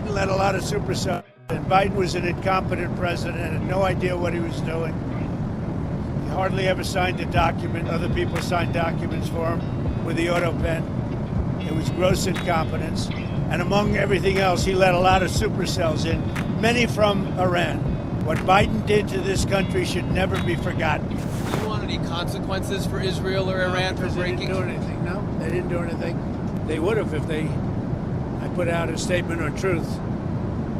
Biden let a lot of supercells in. Biden was an incompetent president, had no idea what he was doing. He hardly ever signed a document. Other people signed documents for him with the auto pen. It was gross incompetence. And among everything else, he let a lot of supercells in, many from Iran. What Biden did to this country should never be forgotten. Do you want any consequences for Israel or Iran for breaking? They didn't do anything. No, they didn't do anything. They would have if I put out a statement on truth,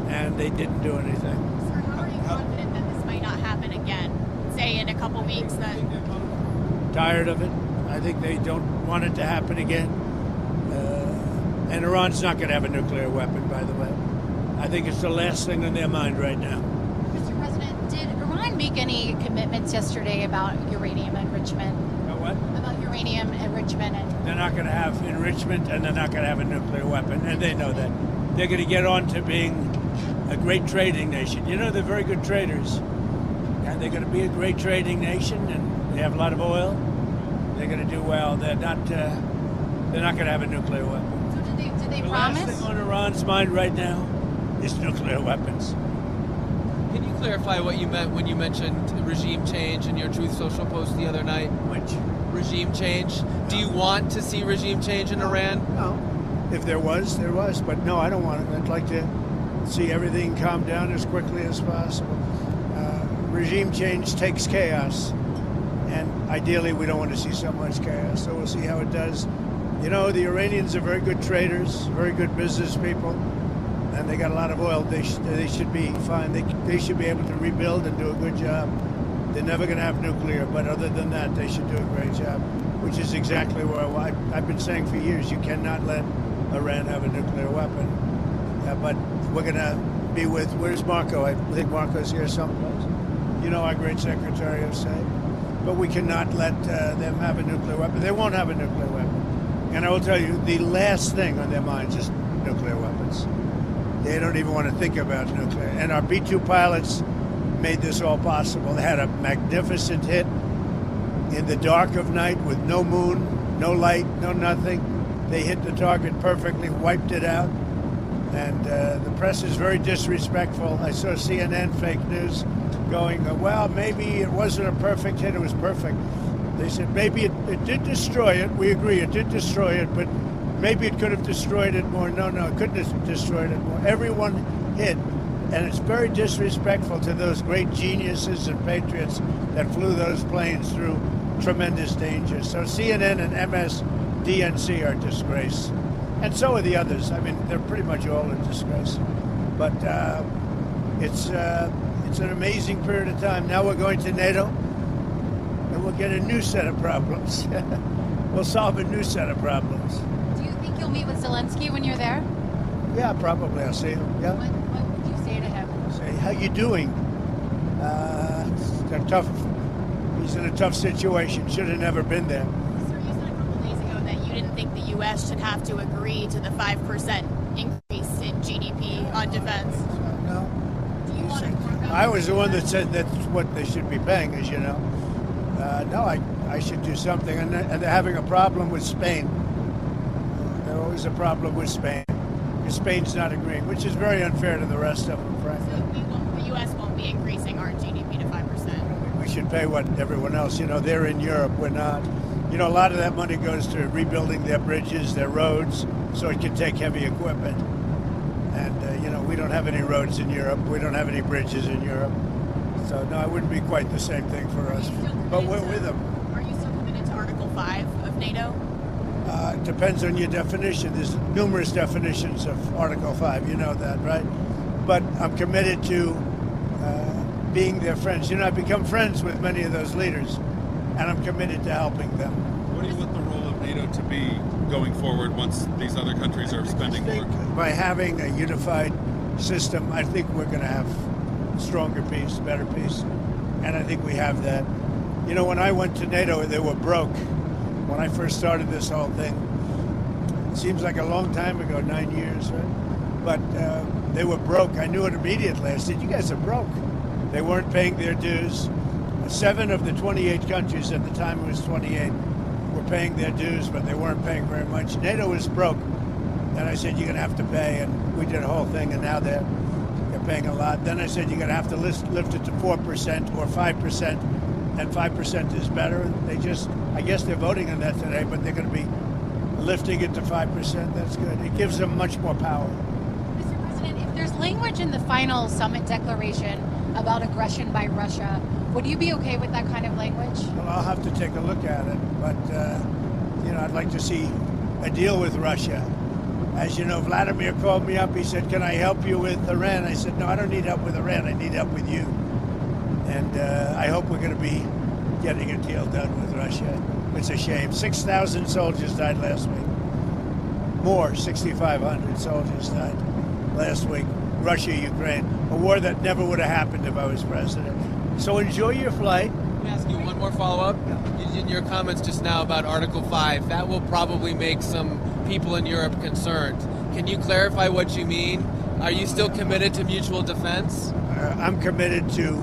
and they didn't do anything. Sir, how are you confident that this might not happen again? Say in a couple weeks that... Tired of it. I think they don't want it to happen again. And Iran's not going to have a nuclear weapon, by the way. I think it's the last thing on their mind right now. Mr. President, did Iran make any commitments yesterday about uranium enrichment? About what? About uranium enrichment. They're not going to have enrichment, and they're not going to have a nuclear weapon, and they know that. They're going to get on to being a great trading nation. You know, they're very good traders. And they're going to be a great trading nation, and they have a lot of oil. They're going to do well. They're not going to have a nuclear weapon. Did they The promise? last thing on Iran's mind right now is nuclear weapons. Can you clarify what you meant when you mentioned regime change in your Truth Social post the other night? Which? Regime change? Do you want to see regime change in Iran? No. If there was, there was. But no, I don't want it. I'd like to see everything calm down as quickly as possible. Regime change takes chaos. And ideally, we don't want to see so much chaos. So we'll see how it does. You know, the Iranians are very good traders, very good business people, and they got a lot of oil. They should be fine. They should be able to rebuild and do a good job. They're never going to have nuclear, but other than that, they should do a great job, which is exactly where I've been saying for years, you cannot let Iran have a nuclear weapon. But we're going to be with, where's Marco? I think Marco's here someplace. You know, our great Secretary of State. But we cannot let them have a nuclear weapon. They won't have a nuclear weapon. And I will tell you, the last thing on their minds is nuclear weapons. They don't even want to think about nuclear. And our B-2 pilots made this all possible. They had a magnificent hit in the dark of night with no moon, no light, no nothing. They hit the target perfectly, wiped it out. And the press is very disrespectful. I saw CNN fake news going, well, maybe it wasn't a perfect hit, it was perfect. They said maybe it did destroy it. We agree it did destroy it, but maybe it could have destroyed it more. No, it couldn't have destroyed it more. Everyone hit, and it's very disrespectful to those great geniuses and patriots that flew those planes through tremendous danger. So CNN and MSDNC are a disgrace, and so are the others. I mean, they're pretty much all a disgrace. But it's an amazing period of time. Now we're going to NATO. And we'll get a new set of problems. We'll solve a new set of problems. Do you think you'll meet with Zelensky when you're there? Yeah, probably. I'll see him. Yeah. What would you say to him? Say, how you doing? He's in a tough situation. Should have never been there. Sir, you said a couple days ago that you didn't think the U.S. should have to agree to the 5% increase in GDP on defense. No. Do you want to? I was the one that said that's what they should be paying, as you know. No, I should do something. And they're having a problem with Spain. There's always a problem with Spain. Because Spain's not agreeing, which is very unfair to the rest of them, frankly. So the U.S. won't be increasing our GDP to 5%. We should pay what everyone else, they're in Europe, we're not. A lot of that money goes to rebuilding their bridges, their roads, so it can take heavy equipment. And, we don't have any roads in Europe. We don't have any bridges in Europe. So, no, it wouldn't be quite the same thing for us. But we're with them. Are you still committed to Article 5 of NATO? It depends on your definition. There's numerous definitions of Article 5. You know that, right? But I'm committed to being their friends. I've become friends with many of those leaders, and I'm committed to helping them. What do you want the role of NATO to be going forward once these other countries are spending more? By having a unified system, I think we're going to have stronger peace, better peace, and I think we have that. When I went to NATO, they were broke. When I first started this whole thing, it seems like a long time ago, 9 years, right? But they were broke. I knew it immediately. I said, you guys are broke. They weren't paying their dues. 7 of the 28 countries, at the time it was 28, were paying their dues, but they weren't paying very much. NATO was broke. And I said, you're going to have to pay. And we did a whole thing, and now they're paying a lot. Then I said you're going to have to lift it to 4% or 5%, and 5% is better. And they just, I guess they're voting on that today, but they're going to be lifting it to 5%. That's good. It gives them much more power. Mr. President, if there's language in the final summit declaration about aggression by Russia, would you be okay with that kind of language? Well, I'll have to take a look at it, but I'd like to see a deal with Russia. As you know, Vladimir called me up. He said, "Can I help you with Iran?" I said, "No, I don't need help with Iran. I need help with you." And I hope we're going to be getting a deal done with Russia. It's a shame. 6,000 soldiers died last week. More, 6,500 soldiers died last week. Russia, Ukraine, a war that never would have happened if I was president. So enjoy your flight. Let me ask you one more follow-up. In your comments just now about Article 5, that will probably make some people in Europe concerned. Can you clarify what you mean? Are you still committed to mutual defense? I'm committed to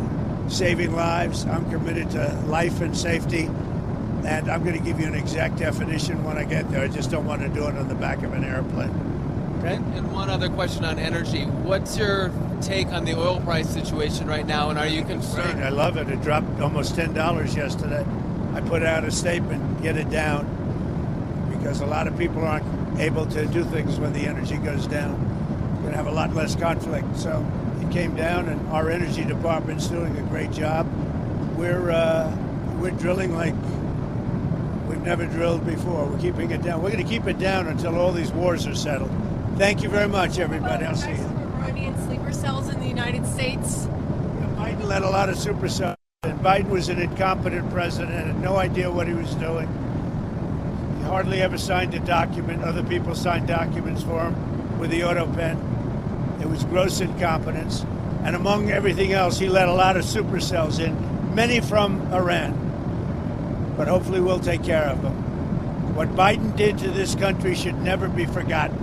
saving lives. I'm committed to life and safety. And I'm going to give you an exact definition when I get there. I just don't want to do it on the back of an airplane. Okay? And one other question on energy. What's your take on the oil price situation right now, and are you concerned? Great. I love it. It dropped almost $10 yesterday. I put out a statement, get it down, because a lot of people aren't able to do things when the energy goes down. We're going to have a lot less conflict. So it came down, and our energy department's doing a great job. We're drilling like we've never drilled before. We're keeping it down. We're going to keep it down until all these wars are settled. Thank you very much, everybody. I'll see you. Iranian sleeper cells in the United States. Biden led a lot of supercells, and Biden was an incompetent president, had no idea what he was doing. He hardly ever signed a document. Other people signed documents for him with the auto pen. It was gross incompetence. And among everything else, he let a lot of supercells in, many from Iran. But hopefully we'll take care of them. What Biden did to this country should never be forgotten.